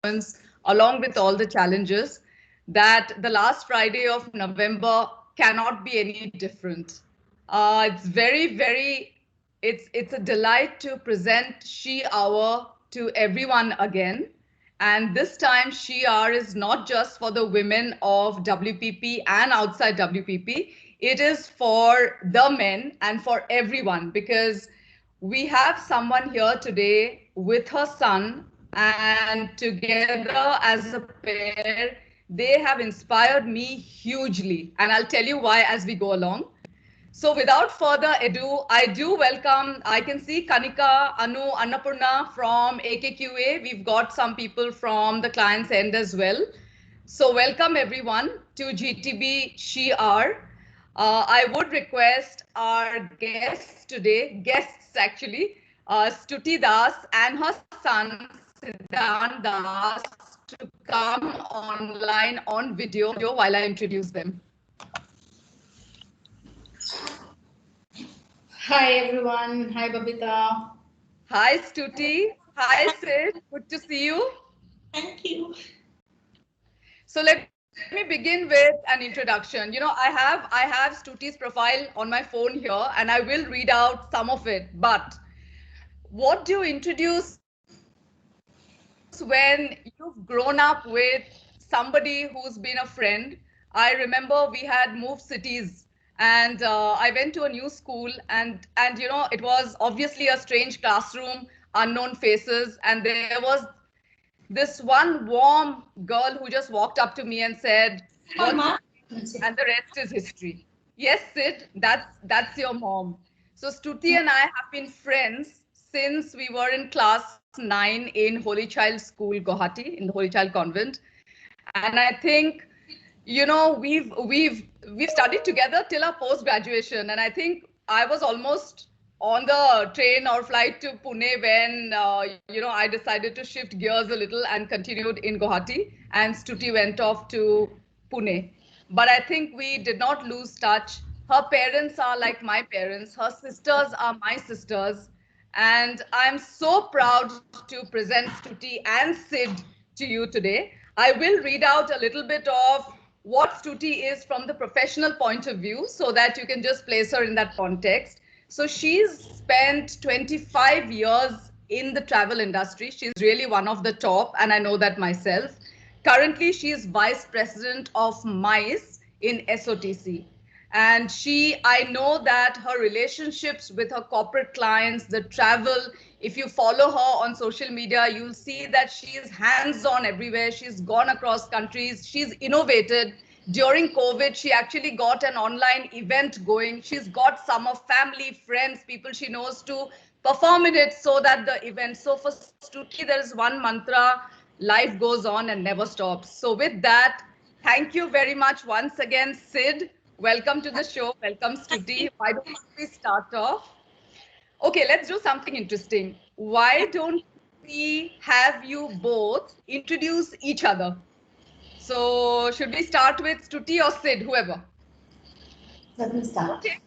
along with all the challenges, that the last Friday of November cannot be any different. It's very, very, it's a delight to present SheHour to everyone again. And this time, SheHour is not just for the women of WPP and outside WPP. It is for the men and for everyone, because we have someone here today with her son, and together as a pair, they have inspired me hugely. And I'll tell you why as we go along. So without further ado, I do welcome, I can see Kanika, Anu, Annapurna from AKQA. We've got some people from the client's end as well. So welcome everyone to GTB SheHour. I would request our guests actually, Stuti Das and her son Siddhant Das to come online on video while I introduce them. Hi everyone. Hi Babita. Hi Stuti. Hi Sid. Good to see you. Thank you. So let me begin with an introduction. You know, I have Stuti's profile on my phone here, and I will read out some of it. But what do you introduce when you've grown up with somebody who's been a friend? I remember we had moved cities, and I went to a new school, and you know, it was obviously a strange classroom, unknown faces, and there was this one warm girl who just walked up to me and said, "What's your name?" And the rest is history. Yes, Sid, that's your mom. So Stuti and I have been friends since we were in class 9 in Holy Child School, Guwahati, in the Holy Child Convent. And I think, you know, we've studied together till our post graduation, and I think I was almost on the train or flight to Pune when you know, I decided to shift gears a little and continued in Guwahati, and Stuti went off to Pune. But I think we did not lose touch. Her parents are like my parents, her sisters are my sisters, and I'm so proud to present Stuti and Sid to you today. I will read out a little bit of what Stuti is from the professional point of view so that you can just place her in that context. So she's spent 25 years in the travel industry. She's really one of the top, and I know that myself. Currently, she is vice president of MICE in SOTC. And I know that her relationships with her corporate clients, the travel, if you follow her on social media, you'll see that she is hands-on everywhere. She's gone across countries. She's innovated. During COVID, she actually got an online event going. She's got some of family, friends, people she knows to perform in it so that the event. So for Stuti, there is one mantra: life goes on and never stops. So with that, thank you very much once again, Sid. Welcome to the show. Welcome, Stuti. Why don't we start off? Okay, let's do something interesting. Why don't we have you both introduce each other? So, should we start with Stuti or Sid, whoever? Let me start. Okay.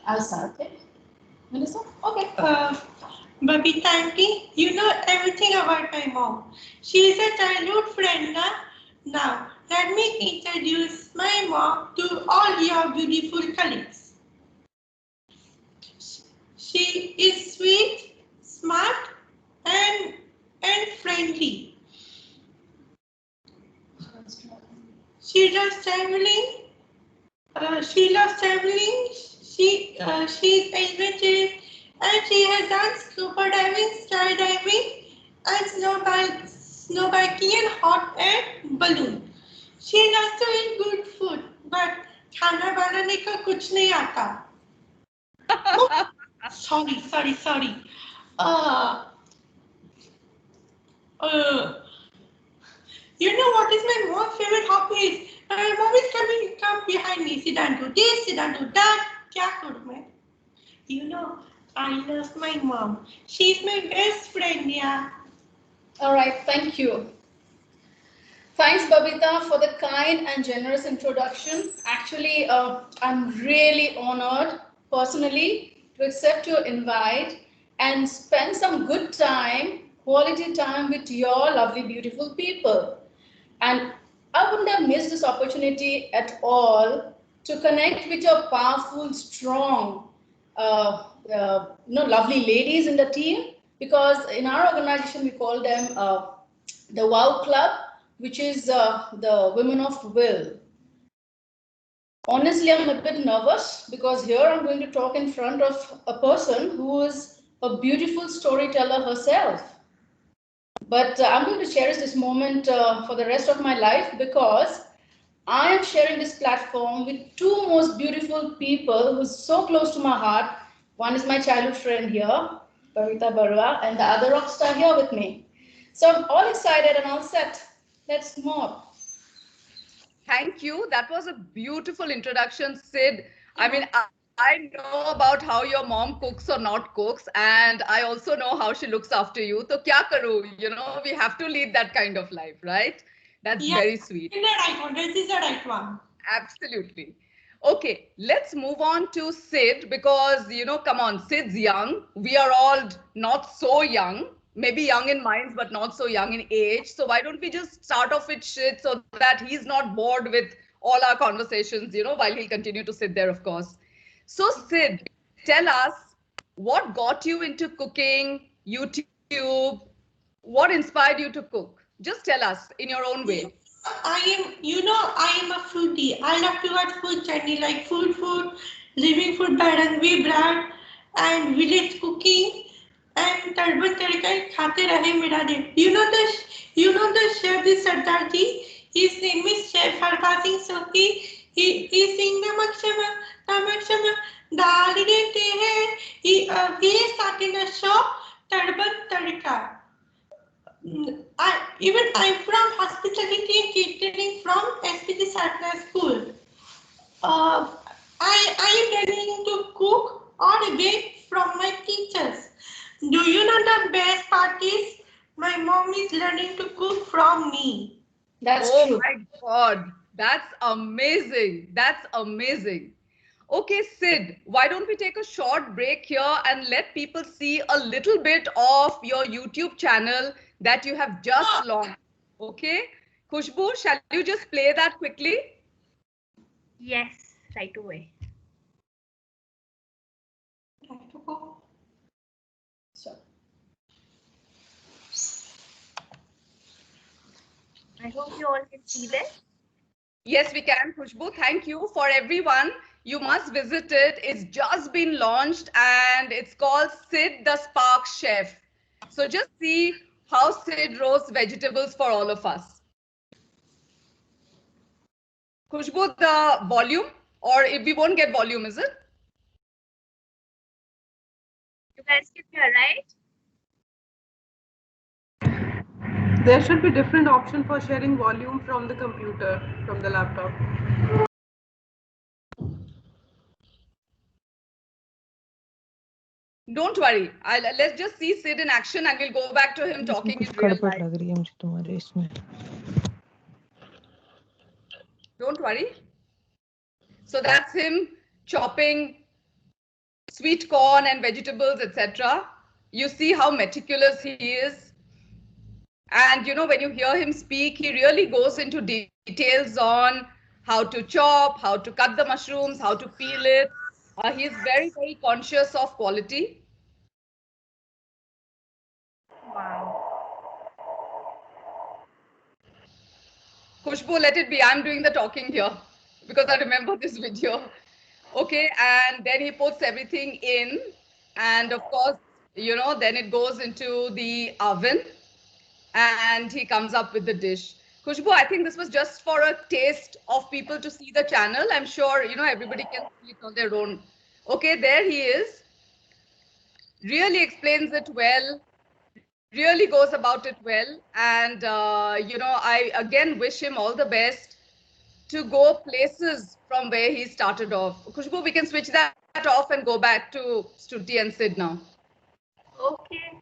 I'll start. Okay. Melissa? Okay. Babita auntie, you know everything about my mom. She is a childhood friend. Now, let me introduce my mom to all your beautiful colleagues. She is sweet, smart, and friendly. She loves traveling. She loves traveling. She's adventurous, and she has done scuba diving, skydiving, and snow biking and hot air balloon. She loves to eat good food, but खाना बनाने का कुछ नहीं आता. Sorry. You know what is my mom's favorite hobby is? My mom is come behind me. Sit down do this, sit down do that. क्या करूँ मैं? You know, I love my mom. She's my best friend, yeah. All right. Thank you. Thanks, Babita, for the kind and generous introduction. Actually, I'm really honored personally to accept your invite and spend some good time quality time with your lovely, beautiful people. And I wouldn't have missed this opportunity at all to connect with your powerful, strong, lovely ladies in the team. Because in our organization, we call them the WOW Club, which is the Women of Will. Honestly, I'm a bit nervous because here I'm going to talk in front of a person who is a beautiful storyteller herself. But I'm going to cherish this moment for the rest of my life because I am sharing this platform with two most beautiful people who's so close to my heart. One is my childhood friend here, Babita Baruah, and the other rock star here with me. So I'm all excited and all set. Let's move. Thank you. That was a beautiful introduction, Sid. I mean, I know about how your mom cooks or not cooks, and I also know how she looks after you. So kya karu? You know, we have to lead that kind of life, right? That's Yeah, very sweet. the right one. This is the right one. Absolutely. Okay, let's move on to Sid because, come on, Sid's young. We are all not so young, maybe young in minds, but not so young in age. So why don't we just start off with Sid so that he's not bored with all our conversations, while he'll continue to sit there, of course. So, Sid, tell us what got you into cooking, YouTube, what inspired you to cook? Just tell us in your own way. I am a foodie. I love to watch food channel like food, living food by Ranveer Brad and village cooking and turban tadka khate rahe mera din. You know the chef is Sardar ji. His name is Chef Harpa Singh Sohi. He sing namak shama dal dete hai. He started a shop turban tadka. I'm from hospitality and catering from SPG Satna School. Uh, I am learning to cook or bake from my teachers. Do you know the best part is my mom is learning to cook from me. That's Oh true. my God, that's amazing. That's amazing. Okay, Sid, why don't we take a short break here and let people see a little bit of your YouTube channel that you have just launched? Okay, Khushbu, shall you just play that quickly? Yes, right away. So, I hope you all can see this. Yes, we can, Khushbu. Thank you. For everyone, you must visit it. It's just been launched and it's called Sid the Spark Chef. So just see how Sid roasts vegetables for all of us. Khushbu, the volume, or if we won't get volume, is it? You guys can hear, right? There should be different option for sharing volume from the computer, from the laptop. Don't worry. Let's just see Sid in action and we'll go back to him इसमें talking कुछ in real गड़बड़ life. लग रही है मुझे तुम्हारे इसमें. Don't worry. So that's him chopping sweet corn and vegetables, etc. You see how meticulous he is. And when you hear him speak, he really goes into details on how to chop, how to cut the mushrooms, how to peel it. He's very, very conscious of quality. Wow. Khushbu, let it be. I'm doing the talking here because I remember this video. Okay, and then he puts everything in. And of course, then it goes into the oven and he comes up with the dish. Khushbu, I think this was just for a taste of people to see the channel. I'm sure, everybody can see it on their own. Okay, there he is. Really explains it well, really goes about it well. And, I again wish him all the best to go places from where he started off. Khushbu, we can switch that off and go back to Stuti and Sid now. Okay.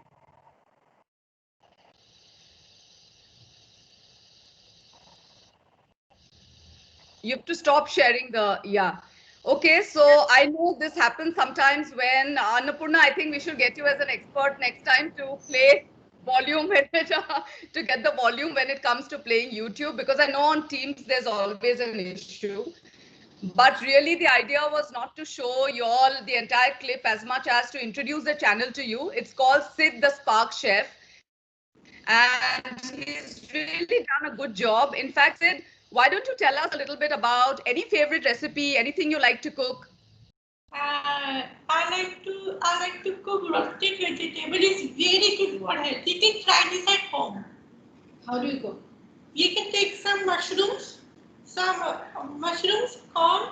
You have to stop sharing the, yeah. Okay, so I know this happens sometimes when Annapurna, I think we should get you as an expert next time to play volume when it, to get the volume when it comes to playing YouTube, because I know on Teams there's always an issue. But really, the idea was not to show you all the entire clip as much as to introduce the channel to you. It's called Sid the Spark Chef, and he's really done a good job. In fact, Sid, why don't you tell us a little bit about any favorite recipe, anything you like to cook? I like to cook roasted vegetable. It's very good for health. You can try this at home. How do you cook? You can take some mushrooms, corn,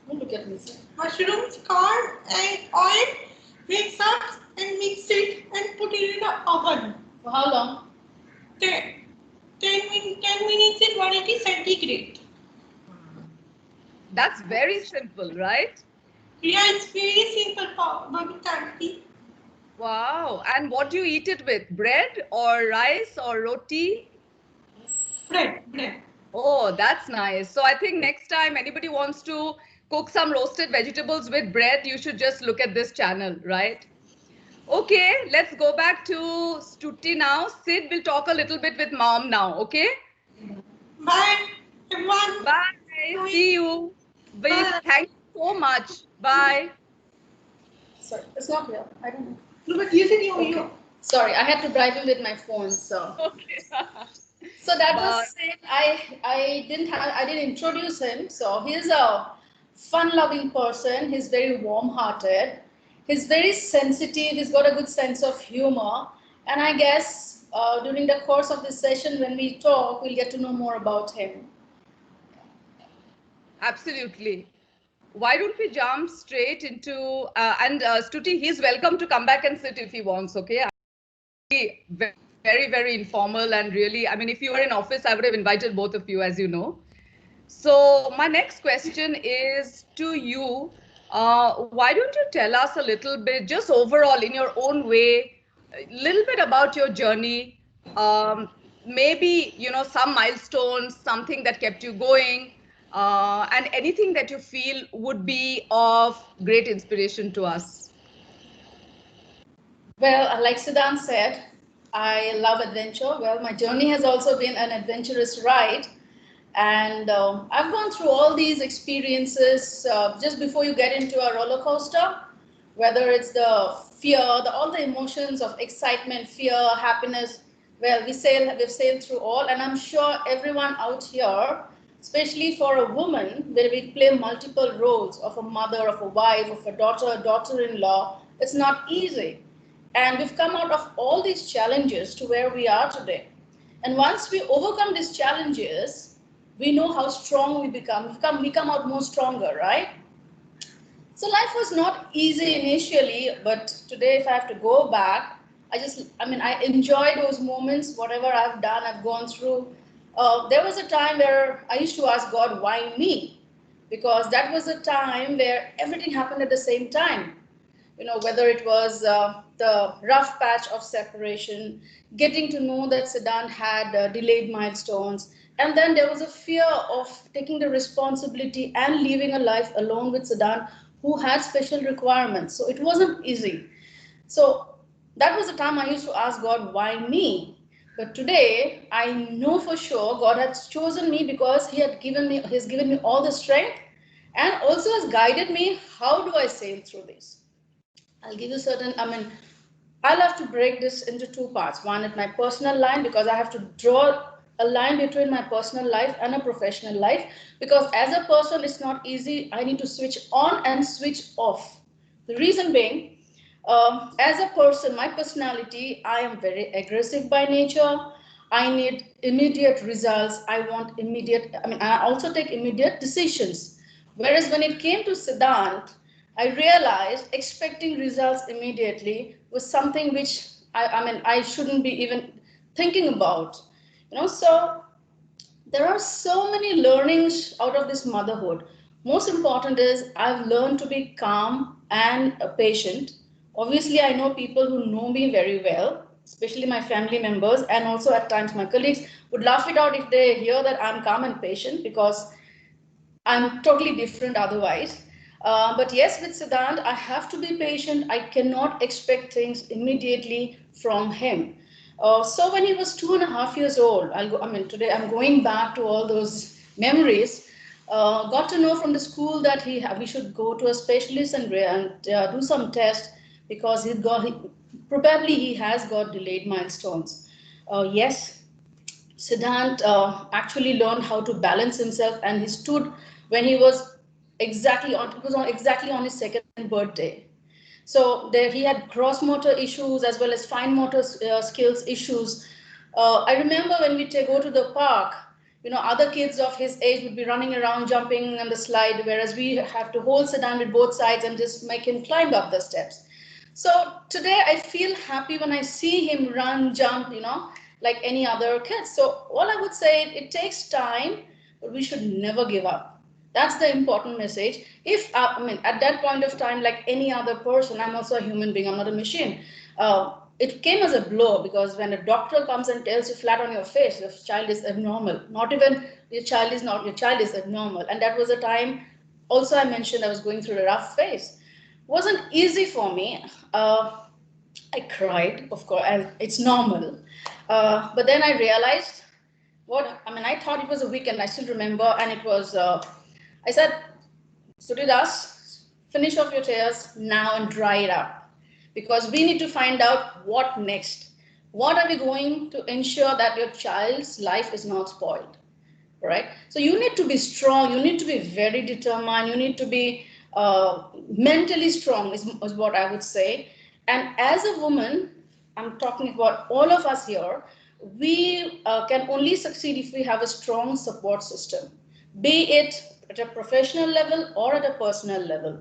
Don't look at me, sir. mushrooms, corn, and oil. Mix up and mix it and put it in the oven. For how long? 10, 10 minutes at 180 centigrade. That's very simple, right? Yeah, it's very simple, Babita. Wow. And what do you eat it with? Bread or rice or roti? Bread. Oh, that's nice. So I think next time anybody wants to cook some roasted vegetables with bread, you should just look at this channel, right? Okay, let's go back to Stuti now. Sid will talk a little bit with mom now, okay? Bye, everyone. Bye. Bye. See you. Bye. Thank you so much. Bye. Sorry, it's not here. I don't know. No, but you said you. Okay. Sorry, I had to bribe him with my phone, so. Okay. So that Bye. was Sid. I didn't introduce him. So he's a fun-loving person. He's very warm-hearted. He's very sensitive. He's got a good sense of humor. And I guess during the course of this session, when we talk, we'll get to know more about him. Absolutely. Why don't we jump straight into and Stuti, he's welcome to come back and sit if he wants, okay? Very, very informal, and really, I mean, if you were in office, I would have invited both of you, as you know. So my next question is to you. Why don't you tell us a little bit, just overall in your own way, a little bit about your journey? Maybe, you know, some milestones, something that kept you going, and anything that you feel would be of great inspiration to us. Well, like Siddhant said, I love adventure. Well, my journey has also been an adventurous ride. And I've gone through all these experiences just before you get into a roller coaster, whether it's the fear, all the emotions of excitement, fear, happiness. Well, we've sailed through all, and I'm sure everyone out here, especially for a woman, where we play multiple roles of a mother, of a wife, of a daughter, daughter-in-law, it's not easy. And we've come out of all these challenges to where we are today. And once we overcome these challenges, we know how strong we become. We come out more stronger, right? So life was not easy initially, but today if I have to go back, I enjoy those moments, whatever I've done, I've gone through. There was a time where I used to ask God, why me? Because that was a time where everything happened at the same time. You know, whether it was the rough patch of separation, getting to know that Siddhant had delayed milestones, and then there was a fear of taking the responsibility and living a life alone with Siddhant, who had special requirements. So it wasn't easy. So that was the time I used to ask God, why me? But today I know for sure God has chosen me because He's given me all the strength and also has guided me. How do I sail through this? I'll give you I'll have to break this into two parts. One is my personal line, because I have to draw a line between my personal life and a professional life. Because as a person, it's not easy. I need to switch on and switch off. The reason being, as a person, my personality, I am very aggressive by nature. I need immediate results. I also take immediate decisions. Whereas when it came to Siddhant, I realized expecting results immediately was something which I shouldn't be even thinking about. So there are so many learnings out of this motherhood. Most important is I've learned to be calm and patient. Obviously, I know people who know me very well, especially my family members, and also at times my colleagues would laugh it out if they hear that I'm calm and patient, because I'm totally different otherwise. But yes, with Siddhant, I have to be patient. I cannot expect things immediately from him. So when he was 2.5 years old, today I'm going back to all those memories. Got to know from the school that we should go to a specialist and do some test because probably he has got delayed milestones. Yes, Siddhant actually learned how to balance himself, and he stood when he was exactly on his second birthday. So there he had gross motor issues as well as fine motor skills issues. I remember when we go to the park, other kids of his age would be running around, jumping on the slide, whereas we have to hold Siddhant with both sides and just make him climb up the steps. So today I feel happy when I see him run, jump, like any other kid. So all I would say, it takes time, but we should never give up. That's the important message. If at that point of time, like any other person, I'm also a human being. I'm not a machine. It came as a blow because when a doctor comes and tells you flat on your face, your child is abnormal. Not even your child is abnormal. And that was a time. Also, I mentioned I was going through a rough phase. Wasn't easy for me. I cried, of course, and it's normal. But then I realized I thought it was a weekend. I still remember, and it was. I said, Suridas, finish off your tears now and dry it up, because we need to find out what next. What are we going to ensure that your child's life is not spoiled? Right? So you need to be strong. You need to be very determined. You need to be mentally strong, is what I would say. And as a woman, I'm talking about all of us here, we can only succeed if we have a strong support system, be it at a professional level or at a personal level.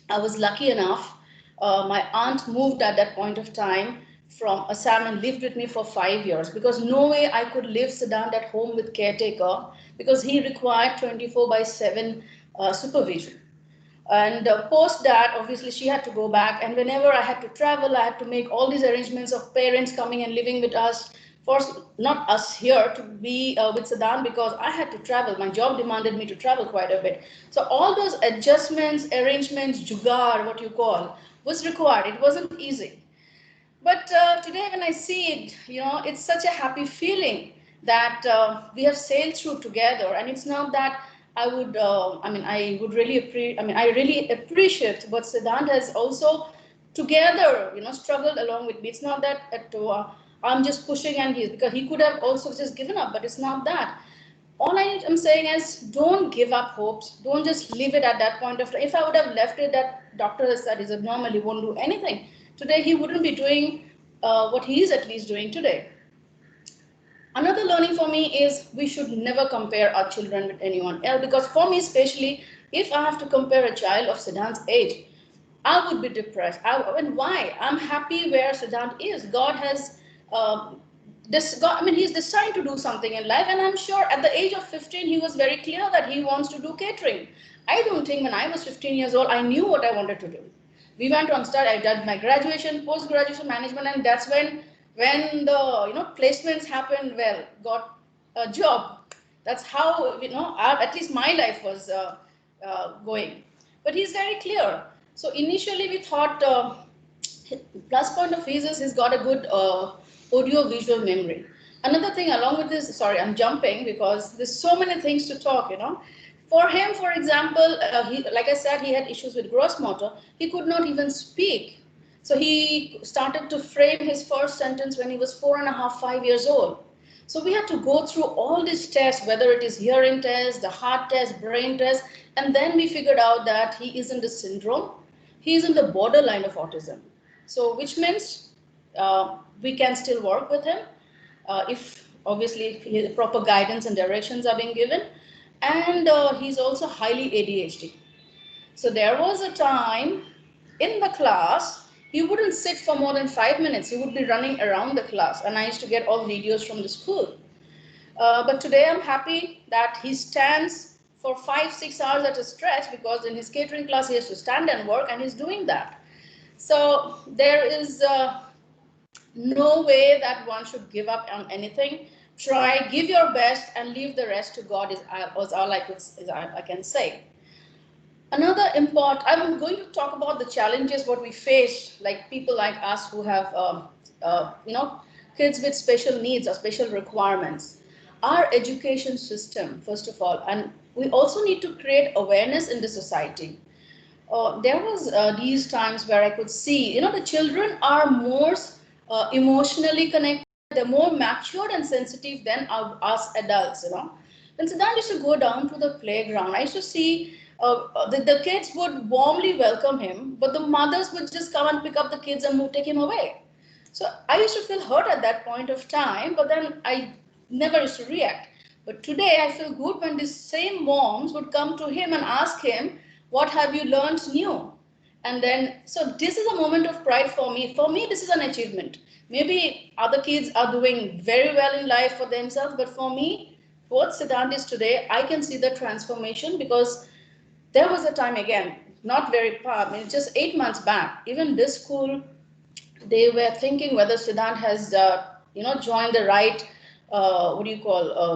I was lucky enough. My aunt moved at that point of time from Assam and lived with me for 5 years, because no way I could live Siddhant at home with caretaker, because he required 24 by 7 supervision. And post that, obviously, she had to go back. And whenever I had to travel, I had to make all these arrangements of parents coming and living with us. For not us here to be with Saddam, because I had to travel. My job demanded me to travel quite a bit. So all those adjustments, arrangements, jugaad, what you call, was required. It wasn't easy. But today, when I see it, it's such a happy feeling that we have sailed through together. And it's not that I really appreciate what Siddhant has also together, struggled along with me. It's not that I'm just pushing and because he could have also just given up, but it's not that. I'm saying is, don't give up hopes. Don't just leave it at that point of time. If I would have left it, that doctor has said is abnormal, he won't do anything. Today, he wouldn't be doing what he is at least doing today. Another learning for me is we should never compare our children with anyone else, because for me especially, if I have to compare a child of Siddhant's age, I would be depressed. Why? I'm happy where Siddhant is. God has he's decided to do something in life, and I'm sure at the age of 15 he was very clear that he wants to do catering. I don't think when I was 15 years old I knew what I wanted to do. We went on start. I did my graduation, post graduation management, and that's when the placements happened. Well, got a job. That's how at least my life was going. But he's very clear. So initially we thought plus point of his is he's got a good audio visual memory. Another thing along with this, sorry, I'm jumping because there's so many things to talk. For him, for example, like I said, he had issues with gross motor. He could not even speak. So he started to frame his first sentence when he was 4.5, 5 years old. So we had to go through all these tests, whether it is hearing test, the heart test, brain test, and then we figured out that he is in the syndrome. He is in the borderline of autism. So which means we can still work with him if obviously proper guidance and directions are being given. And he's also highly ADHD. So there was a time in the class, he wouldn't sit for more than 5 minutes. He would be running around the class. And I used to get all videos from the school. But today I'm happy that he stands for 5-6 hours at a stretch, because in his catering class he has to stand and work, and he's doing that. So there is no way that one should give up on anything. Try, give your best, and leave the rest to God is all I can say. Another important, I'm going to talk about the challenges what we face, like people like us who have, kids with special needs or special requirements. Our education system, first of all, and we also need to create awareness in the society. There was these times where I could see, the children are more emotionally connected. They're more matured and sensitive than us adults. When Siddharth used to go down to the playground, I used to see the kids would warmly welcome him, but the mothers would just come and pick up the kids and take him away. So I used to feel hurt at that point of time, but then I never used to react. But today I feel good when these same moms would come to him and ask him, what have you learned new? And then, so this is a moment of pride for me. For me, this is an achievement. Maybe other kids are doing very well in life for themselves, but for me, what Siddhant is today, I can see the transformation because there was a time again, not very far, I mean, just 8 months back, even this school, they were thinking whether Siddhant has, joined the right,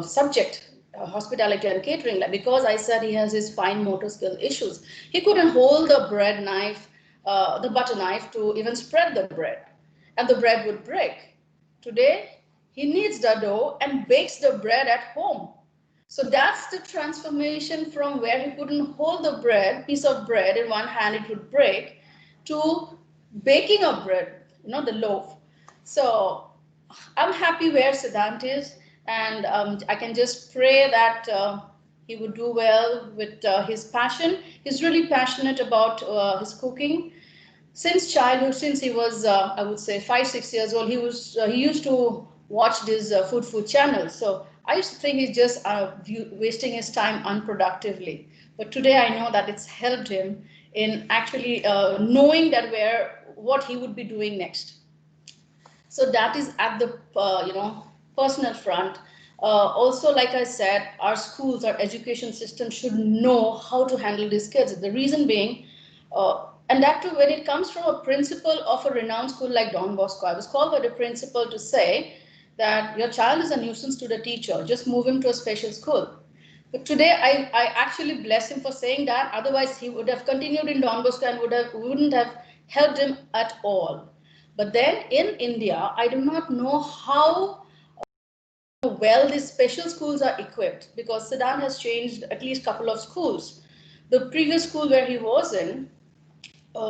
subject, hospitality and catering. Like, because I said he has his fine motor skill issues. He couldn't hold the bread knife, the butter knife to even spread the bread, and the bread would break. Today, he kneads the dough and bakes the bread at home. So that's the transformation from where he couldn't hold the piece of bread in one hand, it would break, to baking of bread, the loaf. So I'm happy where Siddhant is, and I can just pray that he would do well with his passion. He's really passionate about his cooking. Since childhood, since he was, I would say, 5, 6 years old, he used to watch these food channels. So I used to think he's just wasting his time unproductively. But today I know that it's helped him in actually knowing that what he would be doing next. So that is at the personal front. Also, like I said, our schools, our education system should know how to handle these kids. The reason being, and that too, when it comes from a principal of a renowned school like Don Bosco, I was called by the principal to say that your child is a nuisance to the teacher, just move him to a special school. But today I actually bless him for saying that. Otherwise, he would have continued in Don Bosco and wouldn't have helped him at all. But then in India, I do not know how well these special schools are equipped, because Sudan has changed at least a couple of schools. The previous school where he was in,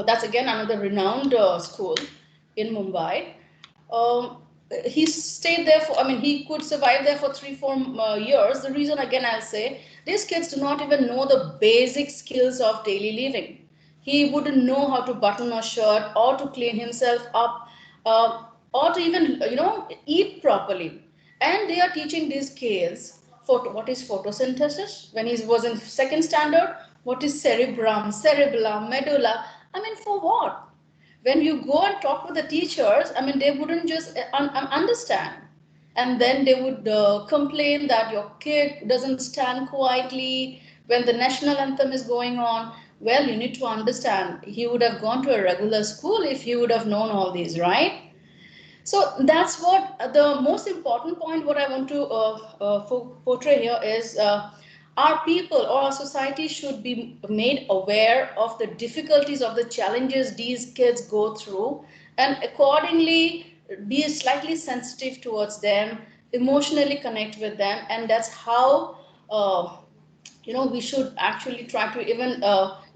that's again another renowned school in Mumbai. Um, he stayed there for, I mean, he could survive there for 3, 4 years. The reason, again, I'll say, these kids do not even know the basic skills of daily living. He wouldn't know how to button a shirt or to clean himself up, or to even, eat properly. And they are teaching these kids what is photosynthesis when he was in second standard, what is cerebellum, medulla. I mean, for what? When you go and talk with the teachers, I mean, they wouldn't just understand. And then they would complain that your kid doesn't stand quietly when the national anthem is going on. Well, you need to understand, he would have gone to a regular school if he would have known all these, right? So that's what the most important point what I want to portray here is our people or our society should be made aware of the difficulties of the challenges these kids go through, and accordingly be slightly sensitive towards them, emotionally connect with them, and that's how we should actually try to even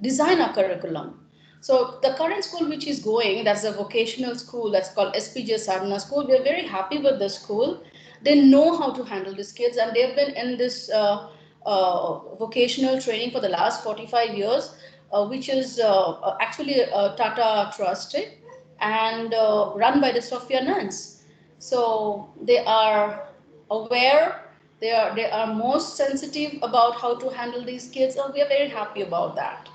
design a curriculum. So the current school which is going, that's a vocational school, that's called SPJ Sadhana School. We're very happy with the school. They know how to handle these kids, and they've been in this vocational training for the last 45 years, which is actually a Tata Trust and run by the Sophia nuns. So they are aware, they are most sensitive about how to handle these kids, and we are very happy about that.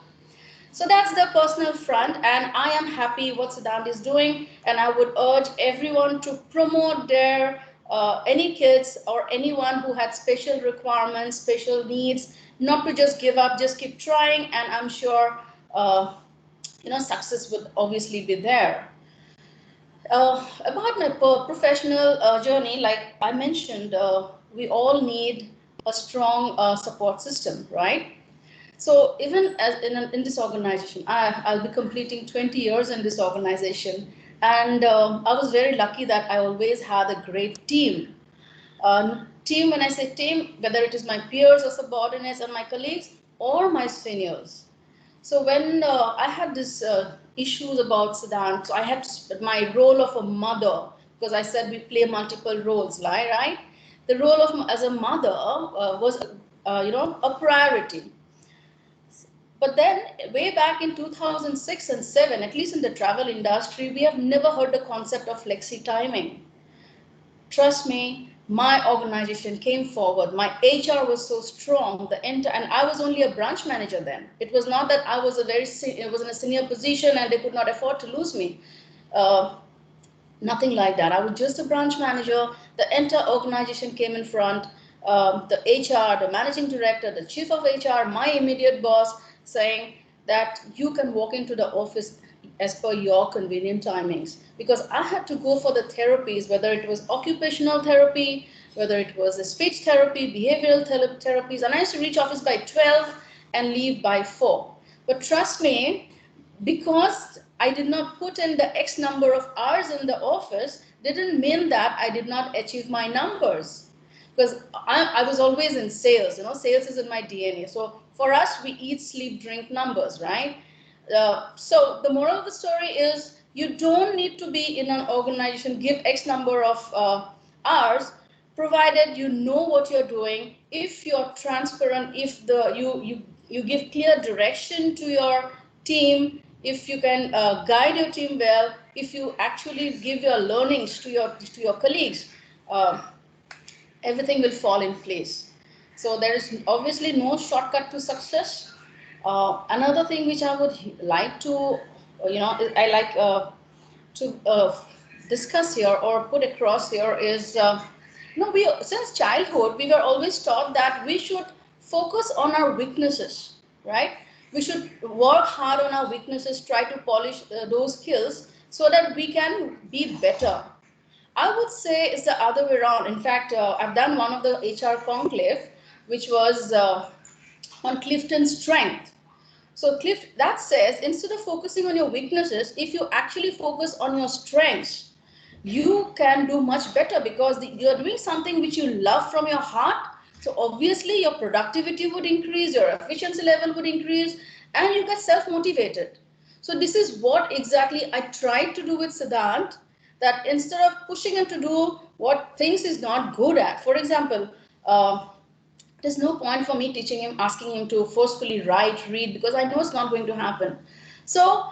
So that's the personal front, and I am happy what Siddhant is doing, and I would urge everyone to promote their any kids or anyone who had special requirements, special needs, not to just give up, just keep trying, and I'm sure success would obviously be there. About my professional journey, like I mentioned, we all need a strong support system, right? So even as in this organization, I'll be completing 20 years in this organization, And I was very lucky that I always had a great team. Team, when I say team, whether it is my peers or subordinates and my colleagues or my seniors. So when I had this issues about Siddhant, so I had my role of a mother, because I said we play multiple roles, right? The role of as a mother was, a priority. But then, way back in 2006 and 7, at least in the travel industry, we have never heard the concept of flexi timing. Trust me, my organization came forward. My HR was so strong. And I was only a branch manager then. It was not that I was it was in a senior position and they could not afford to lose me. Uh, Nothing like that. I was just a branch manager. The entire organization came in front. The HR, the managing director, the chief of HR, my immediate boss, saying that you can walk into the office as per your convenient timings. Because I had to go for the therapies, whether it was occupational therapy, whether it was a speech therapy, behavioral therapies, and I used to reach office by 12 and leave by 4. But trust me, because I did not put in the X number of hours in the office, didn't mean that I did not achieve my numbers. Because I was always in sales, sales is in my DNA. So for us, we eat, sleep, drink numbers, right? So the moral of the story is you don't need to be in an organization, give X number of hours, provided you know what you're doing, if you're transparent, if you give clear direction to your team, if you can guide your team well, if you actually give your learnings to your colleagues, uh, everything will fall in place. So there is obviously no shortcut to success. Another thing which I would like to, I like to discuss here or put across here is, we since childhood we were always taught that we should focus on our weaknesses, right? We should work hard on our weaknesses, try to polish those skills so that we can be better. I would say it's the other way around. In fact, I've done one of the HR conclave, which was on Clifton's strength. So Cliff, that says instead of focusing on your weaknesses, if you actually focus on your strengths, you can do much better because you're doing something which you love from your heart. So obviously your productivity would increase, your efficiency level would increase, and you get self-motivated. So this is what exactly I tried to do with Siddhant, that instead of pushing him to do what things he's not good at, for example, there's no point for me teaching him, asking him to forcefully write, read, because I know it's not going to happen. So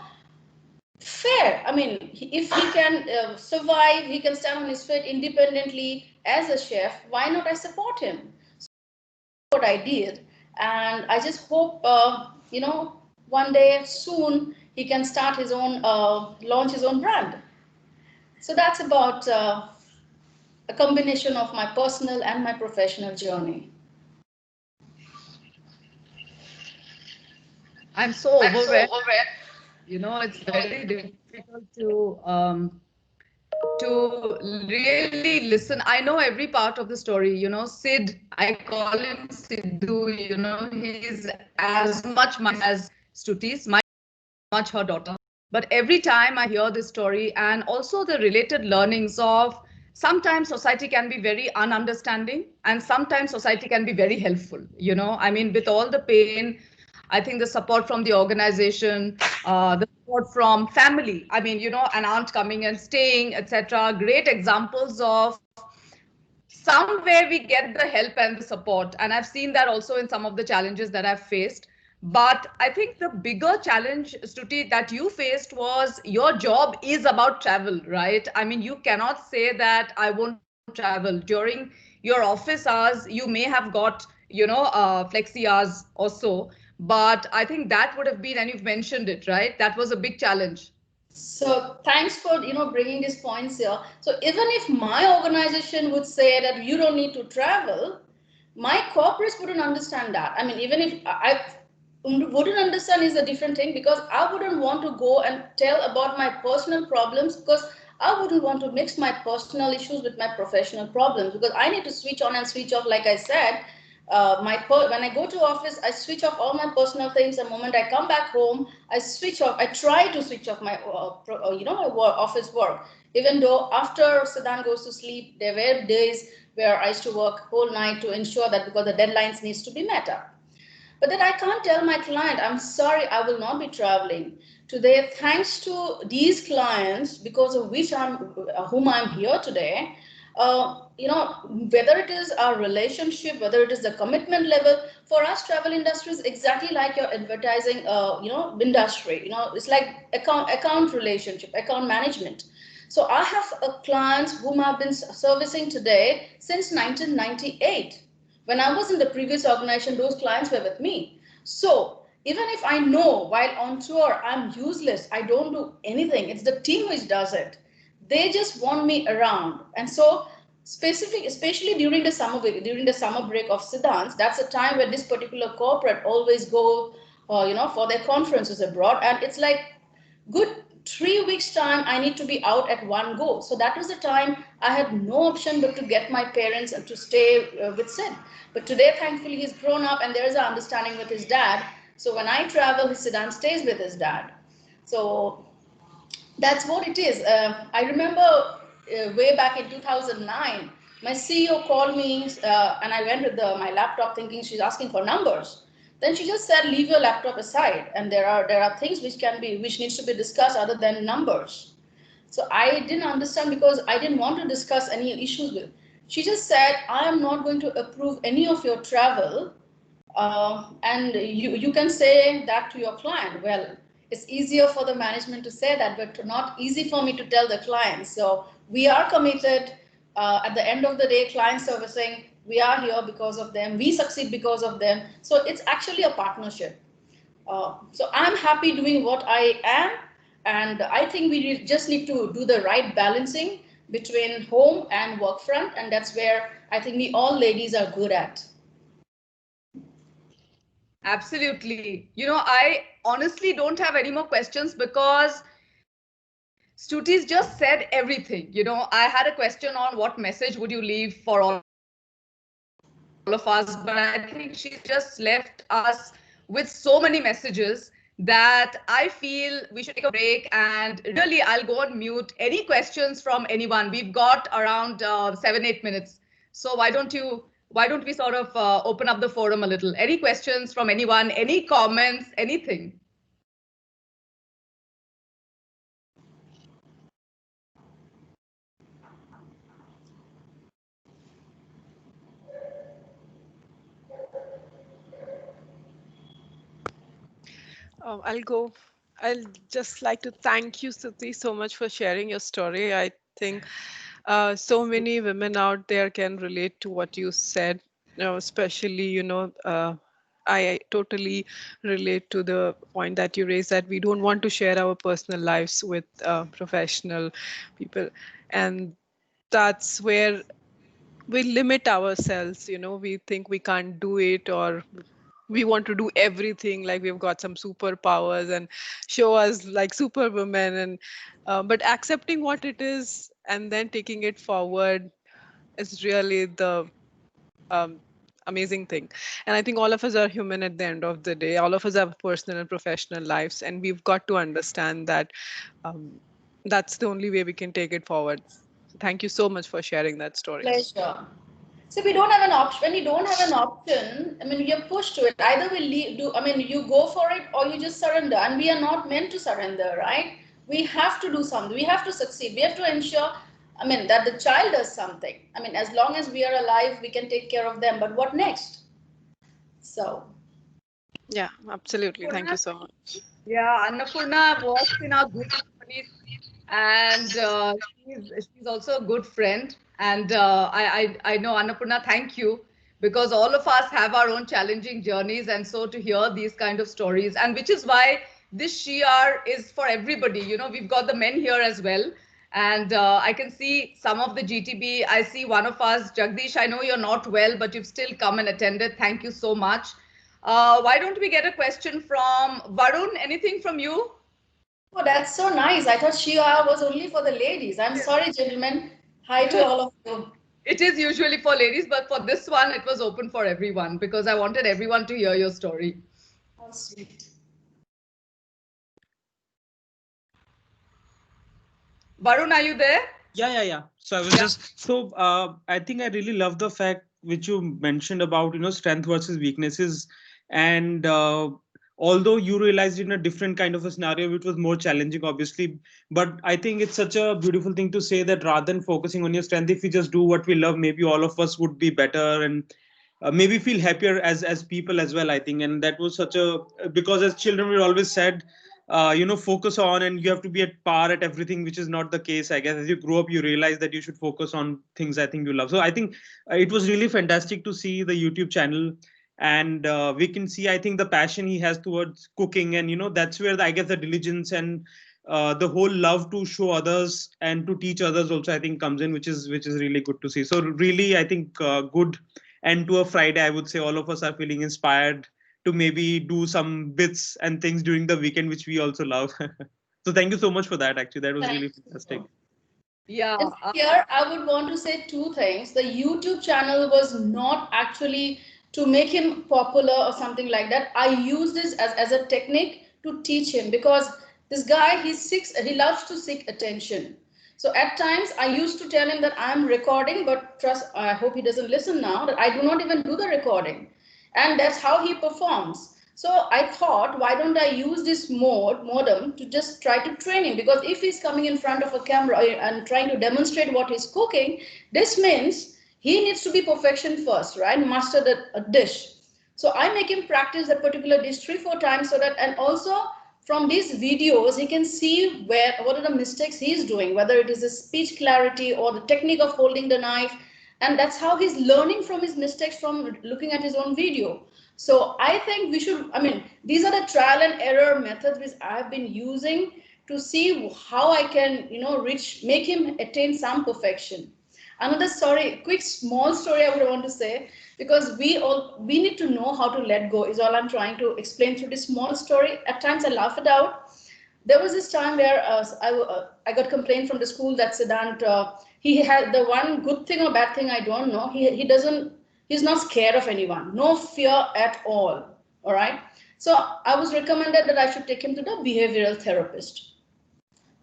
fair. I mean, if he can survive, he can stand on his feet independently as a chef, why not I support him? So what I did, and I just hope, one day soon he can start his own, launch his own brand. So that's about a combination of my personal and my professional journey. I'm so I'm so overwhelmed. overwhelmed. It's very difficult to really listen. I know every part of the story. Sid, I call him Sidhu. He's as much my as Stutis, much her daughter. But every time I hear this story and also the related learnings of sometimes society can be very ununderstanding and sometimes society can be very helpful. I mean, with all the pain, I think the support from the organization, the support from family, I mean, an aunt coming and staying, etc. Great examples of somewhere we get the help and the support. And I've seen that also in some of the challenges that I've faced. But I think the bigger challenge, Stuti, that you faced was your job is about travel, right? I mean, you cannot say that I won't travel. During your office hours, you may have got, flexi hours or so. But I think that would have been, and you've mentioned it, right? That was a big challenge. So thanks for bringing these points here. So even if my organization would say that you don't need to travel, my corporates wouldn't understand that. I mean, even if I wouldn't understand is a different thing, because I wouldn't want to go and tell about my personal problems, because I wouldn't want to mix my personal issues with my professional problems, because I need to switch on and switch off, like I said. When I go to office, I switch off all my personal things. The moment I come back home, I switch off. I try to switch off my office work. Even though after Siddhant goes to sleep, there were days where I used to work whole night to ensure that because the deadlines needs to be met up. But then I can't tell my client, I'm sorry, I will not be traveling. Today, thanks to these clients, because of which whom I'm here today, whether it is our relationship, whether it is the commitment level, for us, travel industry is exactly like your advertising, industry. It's like account relationship, account management. So I have a clients whom I've been servicing today since 1998. When I was in the previous organization, those clients were with me. So even if I know while on tour I'm useless, I don't do anything, it's the team which does it. They just want me around. And so especially during the summer break of Siddhant's, that's the time where this particular corporate always go, for their conferences abroad. And it's like good 3 weeks time I need to be out at one go. So that was the time I had no option but to get my parents and to stay with Sid. But today thankfully he's grown up and there is an understanding with his dad. So when I travel, his Siddhant stays with his dad. So that's what it is. I remember way back in 2009, my CEO called me and I went with my laptop thinking she's asking for numbers. Then she just said, leave your laptop aside. And there are things which needs to be discussed other than numbers. So I didn't understand because I didn't want to discuss any issues with. She just said, I am not going to approve any of your travel and you can say that to your client. Well, it's easier for the management to say that, but not easy for me to tell the client. So we are committed. At the end of the day, client servicing, we are here because of them. We succeed because of them. So it's actually a partnership. So I'm happy doing what I am. And I think we just need to do the right balancing between home and work front. And that's where I think we all ladies are good at. Absolutely. I honestly don't have any more questions because Stutis just said everything. I had a question on what message would you leave for all of us, but I think she's just left us with so many messages that I feel we should take a break. And really, I'll go on mute. Any questions from anyone? We've got around 7-8 minutes. So why don't we sort of open up the forum a little? Any questions from anyone? Any comments? Anything? I'll go. I'll just like to thank you, Suti, so much for sharing your story. I think so many women out there can relate to what you said, especially, I totally relate to the point that you raised that we don't want to share our personal lives with professional people. And that's where we limit ourselves. We think we can't do it, or we want to do everything like we've got some superpowers and show us like superwomen. And but accepting what it is and then taking it forward is really the um, amazing thing. And I think all of us are human at the end of the day. All of us have personal and professional lives, and we've got to understand that um, that's the only way we can take it forward. Thank you so much for sharing that story. Pleasure. So we don't have an option. When you don't have an option, I mean, you're pushed to it. Either we you go for it or you just surrender. And we are not meant to surrender, right? We have to do something. We have to succeed. We have to ensure, that the child does something. As long as we are alive, we can take care of them. But what next? So, Yeah, absolutely. Thank you Annapurna, so much. yeah, Annapurna works in our group companies, and she's also a good friend. And I know Annapurna, thank you, because all of us have our own challenging journeys, and so to hear these kind of stories, and which is why this SheHour is for everybody. We've got the men here as well, and I can see some of the GTB. I see one of us, Jagdish. I know you're not well, but you've still come and attended. Thank you so much. Why don't we get a question from Varun? Anything from you? oh, that's so nice. I thought SheHour was only for the ladies. I'm sorry, gentlemen. Hi to all of you. It is usually for ladies, but for this one, it was open for everyone because I wanted everyone to hear your story. How sweet. Varun, are you there? Yeah. So I was Yeah. just so I think I really love the fact which you mentioned about strength versus weaknesses, and although you realized in a different kind of a scenario which was more challenging, obviously, but I think it's such a beautiful thing to say that rather than focusing on your strength, if we just do what we love, maybe all of us would be better and maybe feel happier as people as well. I think, and that was such a because as children we always said focus on and you have to be at par at everything, which is not the case. I guess as you grow up you realize that you should focus on things I think you love. So I think it was really fantastic to see the YouTube channel, and we can see I think the passion he has towards cooking, and that's where I guess the diligence and the whole love to show others and to teach others also I think comes in, which is really good to see. So really I think good end to a Friday. I would say all of us are feeling inspired to maybe do some bits and things during the weekend, which we also love. So thank you so much for that. Actually, that was Thank really you. fantastic. Yeah. And here I would want to say two things. The YouTube channel was not actually to make him popular or something like that. I use this as a technique to teach him because this guy he loves to seek attention. So at times I used to tell him that I'm recording, but trust I hope he doesn't listen now that I do not even do the recording. And that's how he performs. So I thought, why don't I use this modem to just try to train him? Because if he's coming in front of a camera and trying to demonstrate what he's cooking, this means he needs to be perfection first, right? Master a dish. So I make him practice that particular dish 3 4 times so that, and also from these videos he can see what are the mistakes he's doing, whether it is the speech clarity or the technique of holding the knife, and that's how he's learning from his mistakes from looking at his own video. So I think we should, I mean, these are the trial and error methods which I've been using to see how I can, make him attain some perfection. Another story, quick small story I would want to say, because we need to know how to let go is all I'm trying to explain through this small story. At times I laugh it out. There was this time where I got complaint from the school that Siddhant, he had the one good thing or bad thing I don't know. He's not scared of anyone, no fear at all right. So I was recommended that I should take him to the behavioral therapist.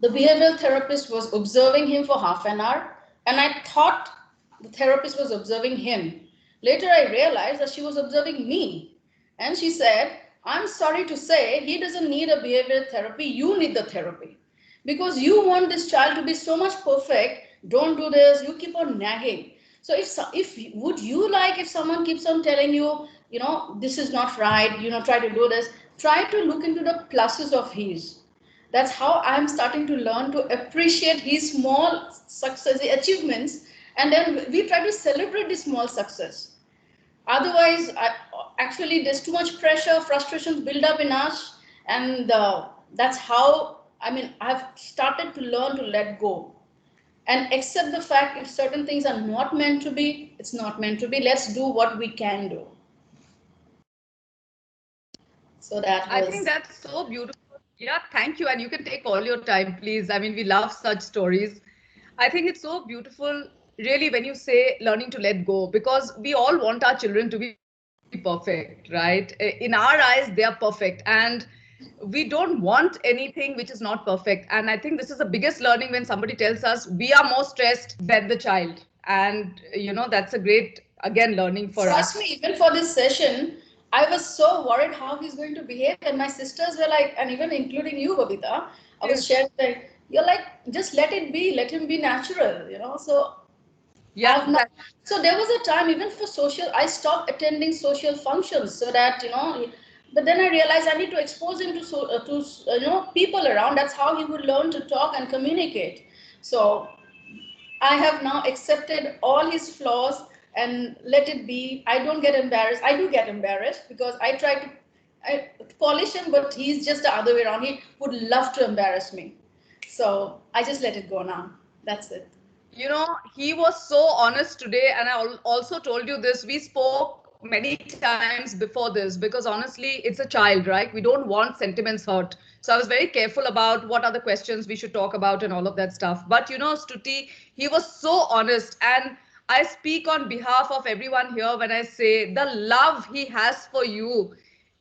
The behavioral therapist was observing him for half an hour, and I thought the therapist was observing him. Later, I realized that she was observing me. And she said, I'm sorry to say, he doesn't need a behavioral therapy. You need the therapy. Because you want this child to be so much perfect. Don't do this. You keep on nagging. So if would you like if someone keeps on telling you, this is not right, try to do this, try to look into the pluses of his. That's how I'm starting to learn to appreciate his small success achievements, and then we try to celebrate the small success. Otherwise actually there's too much pressure, frustrations build up in us, and that's how, I mean, I've started to learn to let go and accept the fact if certain things are not meant to be, it's not meant to be. Let's do what we can do. So that I think was. that's so beautiful. Yeah, thank you. And you can take all your time, please. I mean, we love such stories. I think it's so beautiful, really, when you say learning to let go, because we all want our children to be perfect, right? In our eyes, they are perfect. And we don't want anything which is not perfect. And I think this is the biggest learning when somebody tells us we are more stressed than the child. And, that's a great, again, learning for us. Trust me, even for this session, I was so worried how he's going to behave, and my sisters were like, and even including you, Babita, I was sharing like, you're like, just let it be, let him be natural. So Yeah, I've not. So there was a time even for social, I stopped attending social functions so that. But then I realized I need to expose him to people around. That's how he would learn to talk and communicate. So I have now accepted all his flaws and let it be. I don't get embarrassed. I do get embarrassed because I try to polish him, but he's just the other way around. He would love to embarrass me. So I just let it go now. That's it. He was so honest today, and I also told you this. We spoke many times before this because honestly, it's a child, right? We don't want sentiments hurt. So I was very careful about what are the questions we should talk about and all of that stuff. But Stuti, he was so honest, and I speak on behalf of everyone here when I say the love he has for you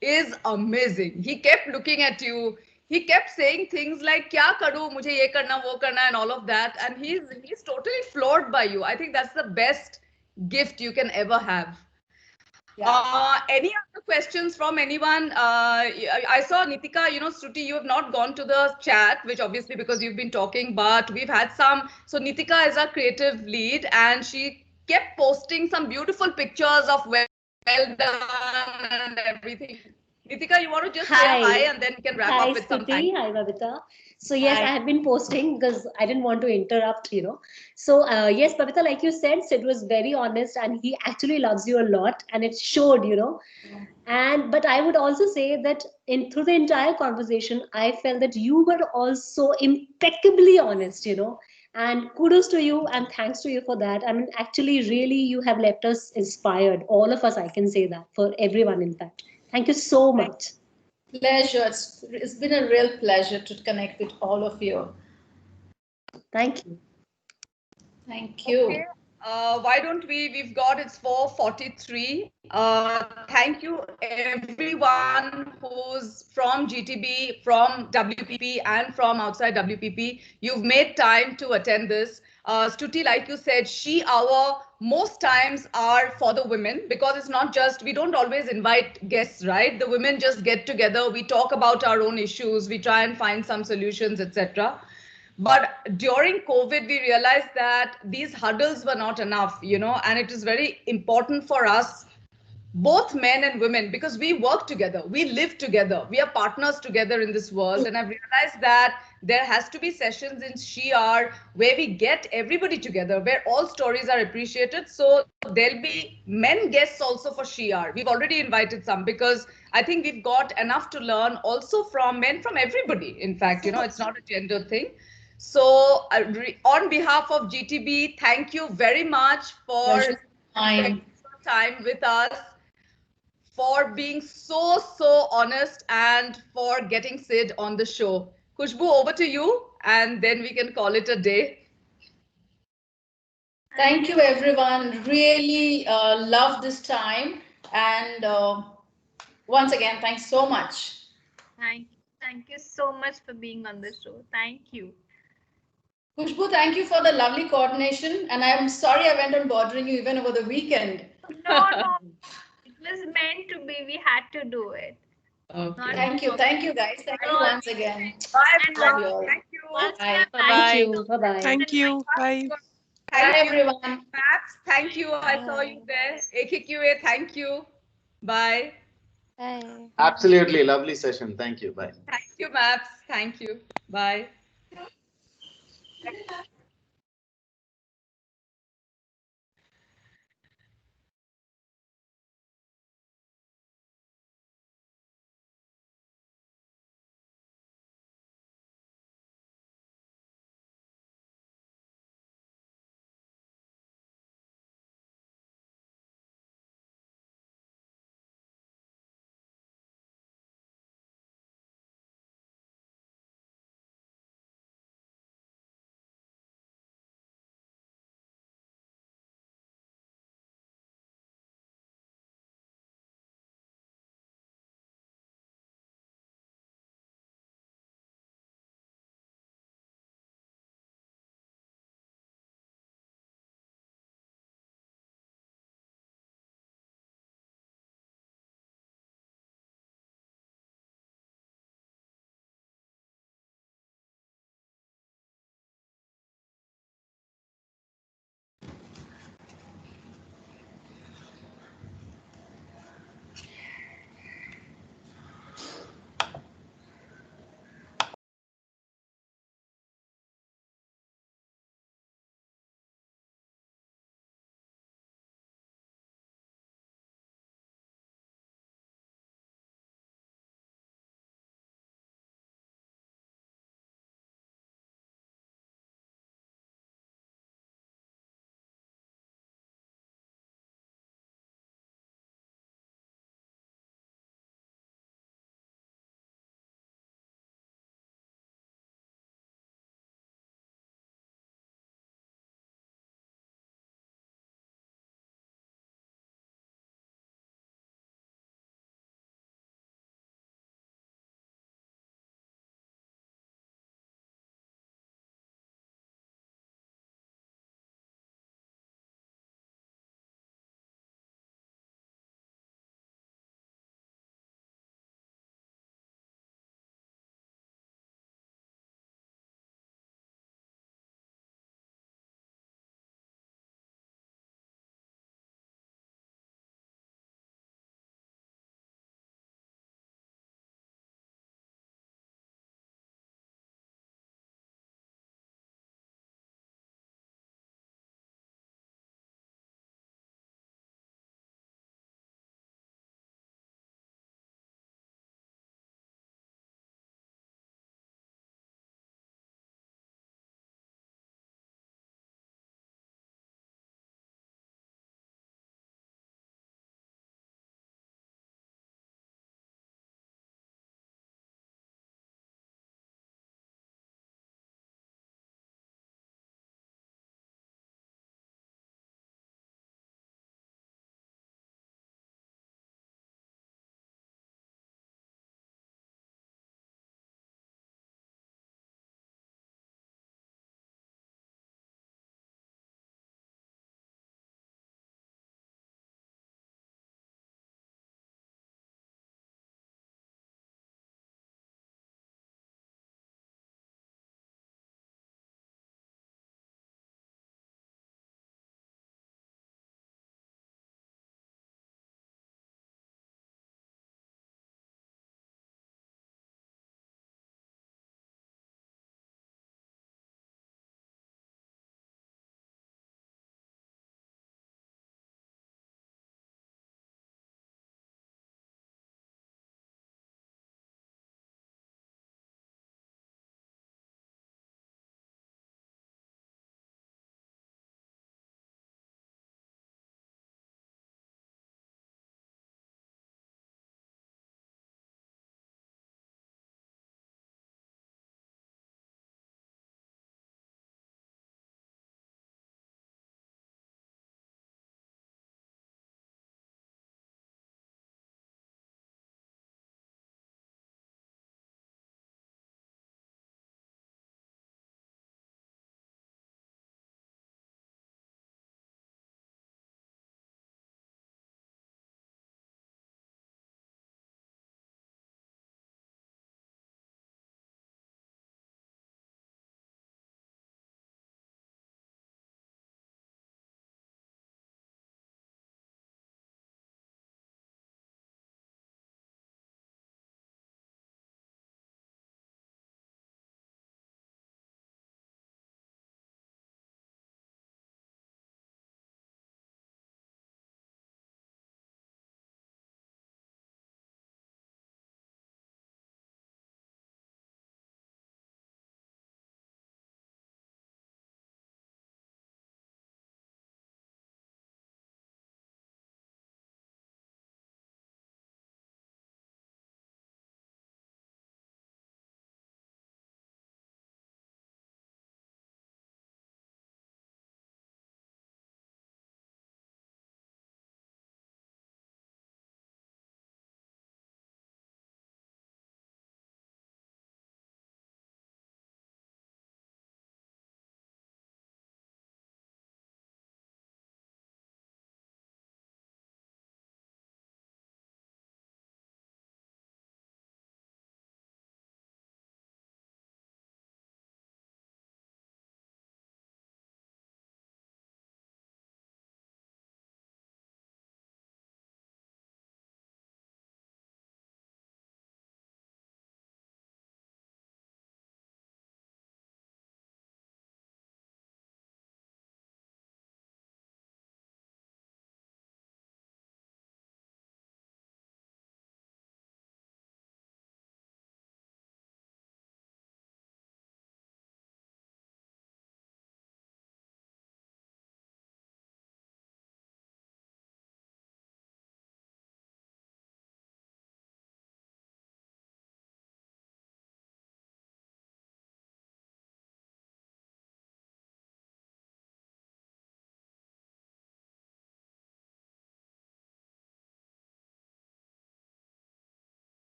is amazing. He kept looking at you. He kept saying things like "Kya karu? Mujhe ye karna, wo karna," and all of that. And he's totally floored by you. I think that's the best gift you can ever have. Any other questions from anyone? I saw Nitika, Shruti, you have not gone to the chat, which obviously because you've been talking, but we've had some. So Nitika is our creative lead, and she kept posting some beautiful pictures of well done and everything. Nitika, you want to just say a hi and then we Hi. can wrap up with some Hi, thanks? Stuti. Hi, Babita. So, yes, I Hi. have been posting because I didn't want to interrupt. So, yes, Babita, like you said, Sid was very honest and he actually loves you a lot and it showed. And, but I would also say that through the entire conversation, I felt that you were also impeccably honest. And kudos to you and thanks to you for that. I mean, actually, really, you have left us inspired. All of us, I can say that for everyone, in fact. Thank you so much. Pleasure. It's been a real pleasure to connect with all of you. Thank you. Thank Okay. you. Why don't we've got it's 4:43. Thank you everyone who's from GTB, from WPP, and from outside WPP. You've made time to attend this. Stuti, like you said, SheHour most times are for the women because it's not just, we don't always invite guests, right? The women just get together, we talk about our own issues, we try and find some solutions, etc. But during COVID, we realized that these huddles were not enough, and it is very important for us, both men and women, because we work together, we live together, we are partners together in this world. And I've realized that there has to be sessions in SheHour where we get everybody together, where all stories are appreciated. So there'll be men guests also for SheHour. We've already invited some because I think we've got enough to learn also from men, from everybody. In fact, it's not a gender thing. So, on behalf of GTB, thank you very much for Pleasure. spending Mine. your time with us, for being so honest, and for getting Sid on the show. Khushbu, over to you, and then we can call it a day. Thank you, everyone. Really love this time. And once again, thanks so much. Thank you so much for being on the show. Thank you. Khushbu, thank you for the lovely coordination. And I'm sorry I went on bothering you even over the weekend. No, no, it was meant to be. We had to do it. Not Okay. Thank you. problem. Thank you, guys. Thank You're you always once again. Bye, and Love everyone. you all. Thank you. once we Bye. are Thank back, Bye. you. Bye bye. Thank you. Bye. Bye, Thank you. everyone. Maps, thank you. I saw you there. AKQA, thank you. Bye. Bye. Absolutely lovely session. Thank you. Bye. Thank you, Maps. Thank you. Bye.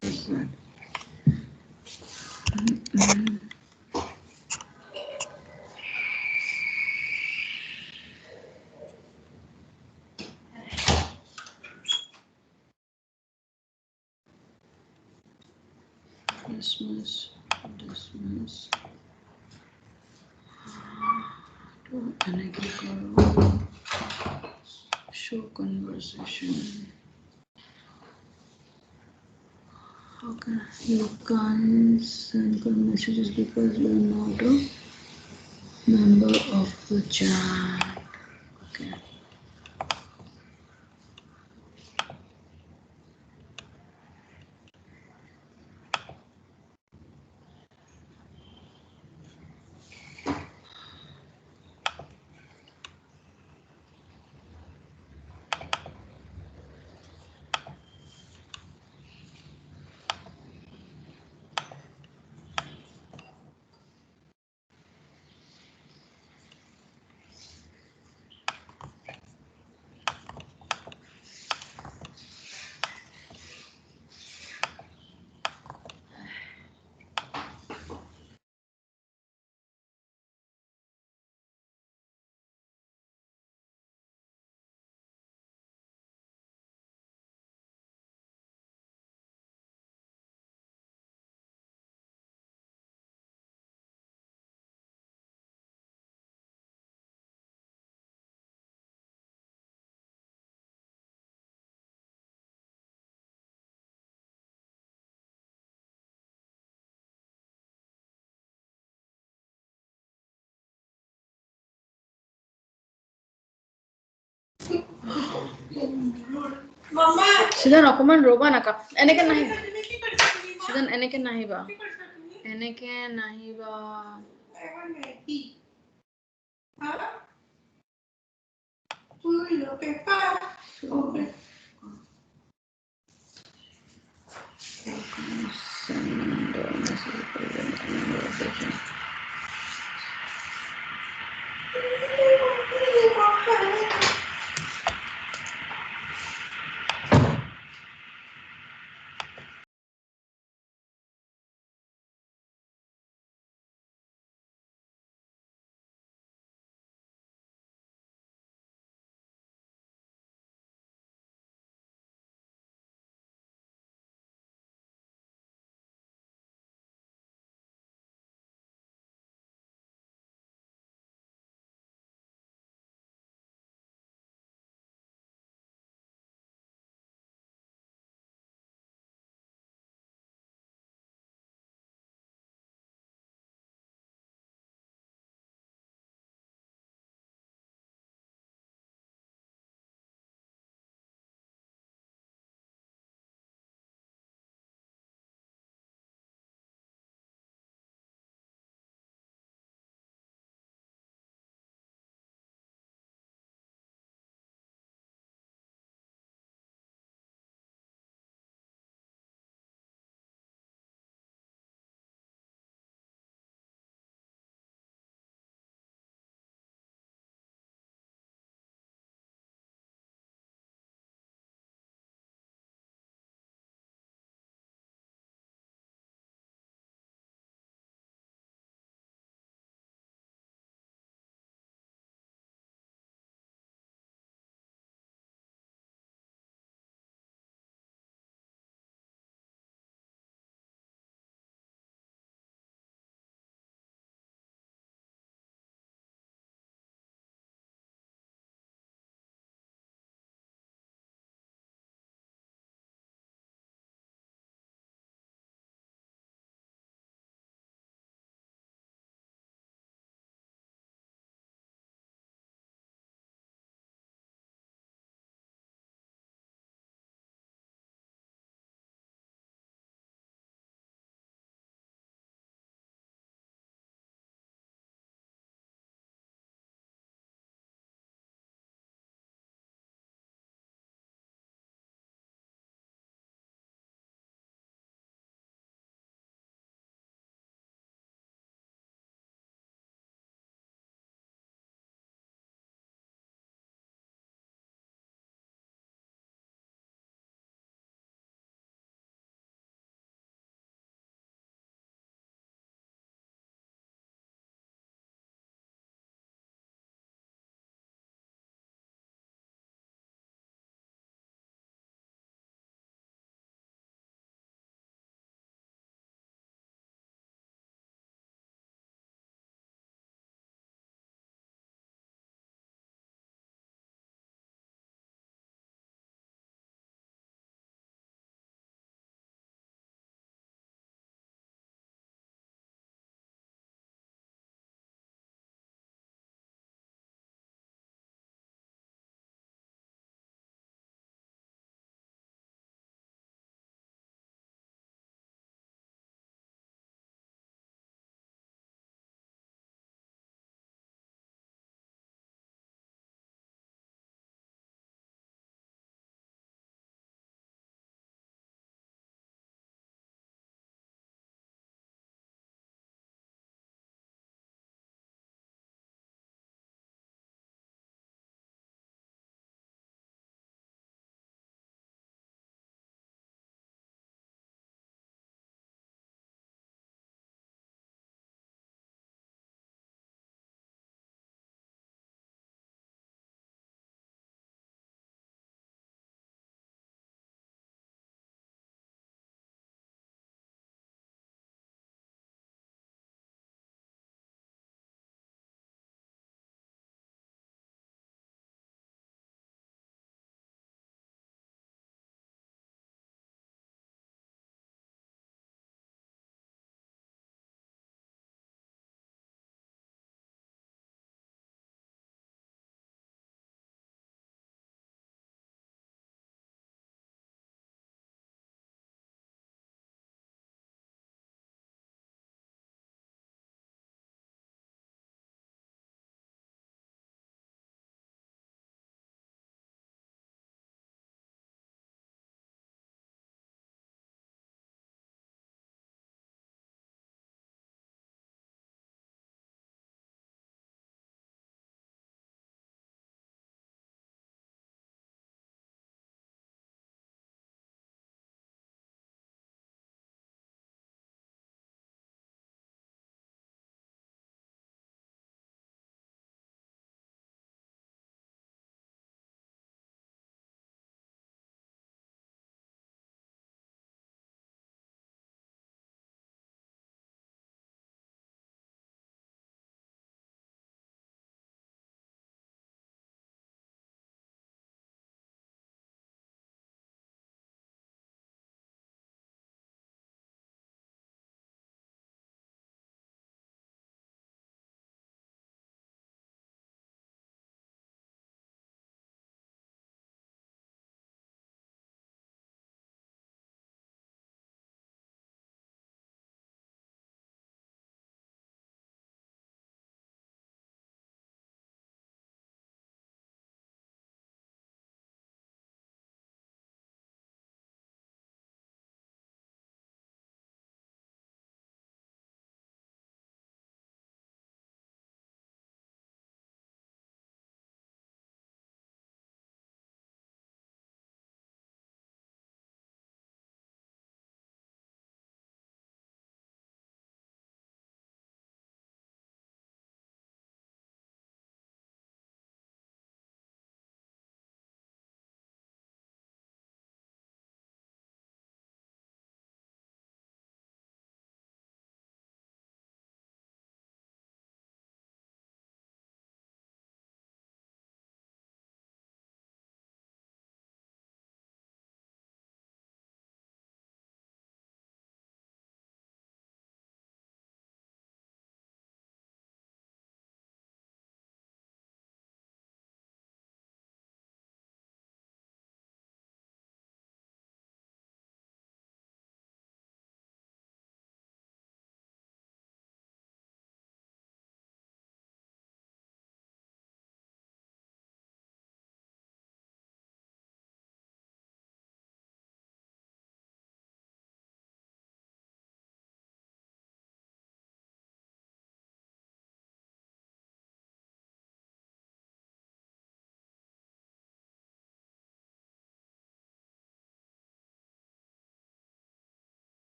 Dismiss. To show conversation. Okay, you can't send messages because you're not a member of the chat. Okay. Sidan অকমান ৰবা না এনেকে নাহি season এনেকে নাহিবা এনেকে নাহিবা Send a message.